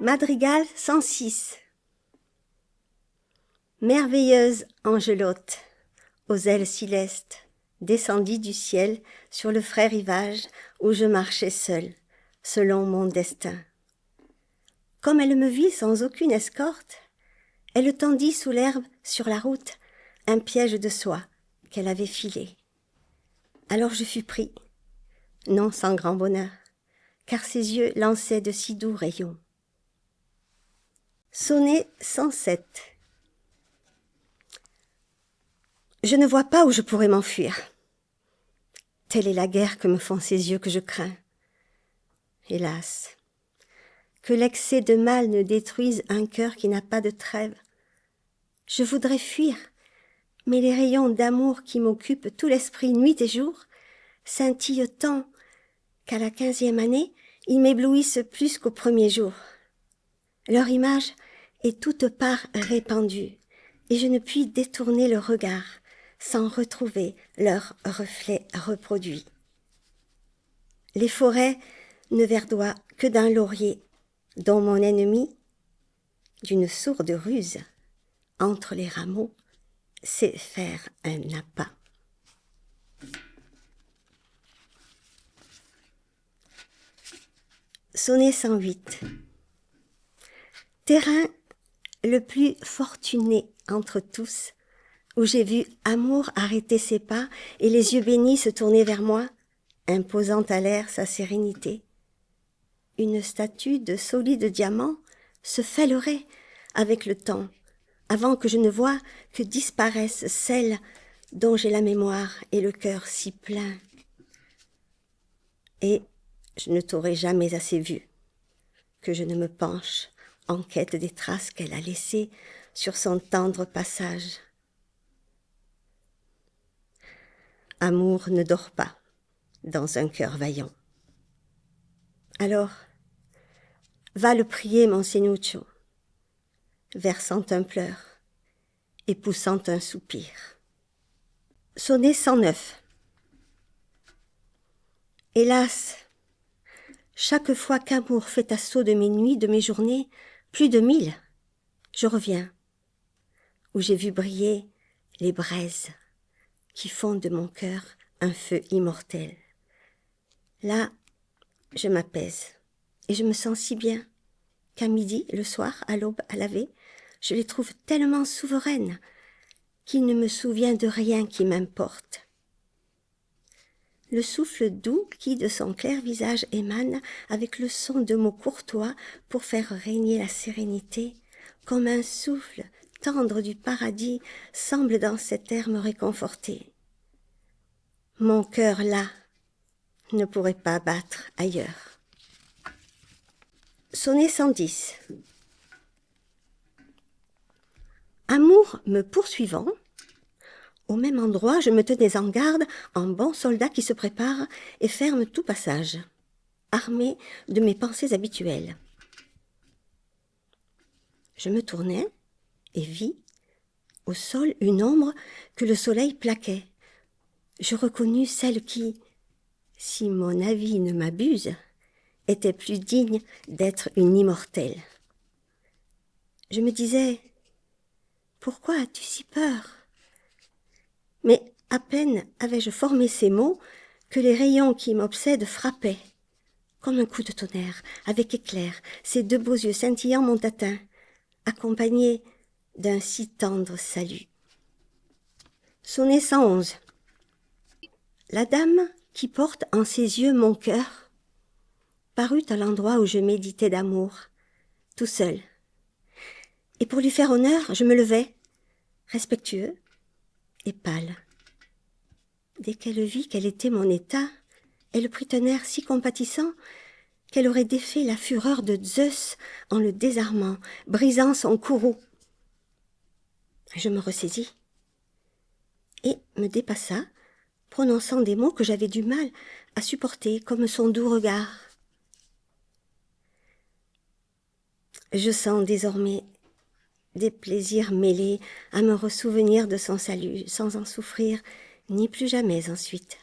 Madrigal 106. Merveilleuse angelote, aux ailes célestes, descendit du ciel sur le frais rivage où je marchais seule, selon mon destin. Comme elle me vit sans aucune escorte, elle tendit sous l'herbe sur la route un piège de soie qu'elle avait filé. Alors je fus pris, non sans grand bonheur, car ses yeux lançaient de si doux rayons. Sonnet 107. Je ne vois pas où je pourrais m'enfuir. Telle est la guerre que me font ces yeux que je crains. Hélas, que l'excès de mal ne détruise un cœur qui n'a pas de trêve. Je voudrais fuir, mais les rayons d'amour qui m'occupent tout l'esprit nuit et jour scintillent tant qu'à la 15e année, ils m'éblouissent plus qu'au premier jour. Leur image est toute part répandue, et je ne puis détourner le regard sans retrouver leur reflet reproduit. Les forêts ne verdoient que d'un laurier, dont mon ennemi, d'une sourde ruse, entre les rameaux, sait faire un appât. Sonnet 108. Terrain le plus fortuné entre tous, où j'ai vu amour arrêter ses pas et les yeux bénis se tourner vers moi, imposant à l'air sa sérénité. Une statue de solides diamants se fêlerait avec le temps, avant que je ne voie que disparaissent celles dont j'ai la mémoire et le cœur si plein. Et je ne t'aurai jamais assez vu, que je ne me penche en quête des traces qu'elle a laissées sur son tendre passage. Amour ne dort pas dans un cœur vaillant. Alors, va le prier, mon Senuccio, versant un pleur et poussant un soupir. Sonnet 109. Hélas, chaque fois qu'amour fait assaut de mes nuits, de mes journées, plus de 1000, je reviens, où j'ai vu briller les braises qui font de mon cœur un feu immortel. Là, je m'apaise et je me sens si bien qu'à midi, le soir, à l'aube, à laver, je les trouve tellement souveraines qu'il ne me souvient de rien qui m'importe. Le souffle doux qui de son clair visage émane avec le son de mots courtois pour faire régner la sérénité, comme un souffle tendre du paradis semble dans cet air me réconforter. Mon cœur là ne pourrait pas battre ailleurs. Sonnet 110. Amour me poursuivant, au même endroit, je me tenais en garde en bon soldat qui se prépare et ferme tout passage, armé de mes pensées habituelles. Je me tournai et vis au sol une ombre que le soleil plaquait. Je reconnus celle qui, si mon avis ne m'abuse, était plus digne d'être une immortelle. Je me disais, pourquoi as-tu si peur ? Mais à peine avais-je formé ces mots que les rayons qui m'obsèdent frappaient. Comme un coup de tonnerre, avec éclair, ces deux beaux yeux scintillants m'ont atteint, accompagnés d'un si tendre salut. Sonnet 111. La dame qui porte en ses yeux mon cœur parut à l'endroit où je méditais d'amour, tout seul. Et pour lui faire honneur, je me levai, respectueux et pâle. Dès qu'elle vit quel était mon état, elle prit un air si compatissant qu'elle aurait défait la fureur de Zeus en le désarmant, brisant son courroux. Je me ressaisis et me dépassa, prononçant des mots que j'avais du mal à supporter, comme son doux regard. Je sens désormais des plaisirs mêlés à me ressouvenir de son salut, sans en souffrir, ni plus jamais ensuite.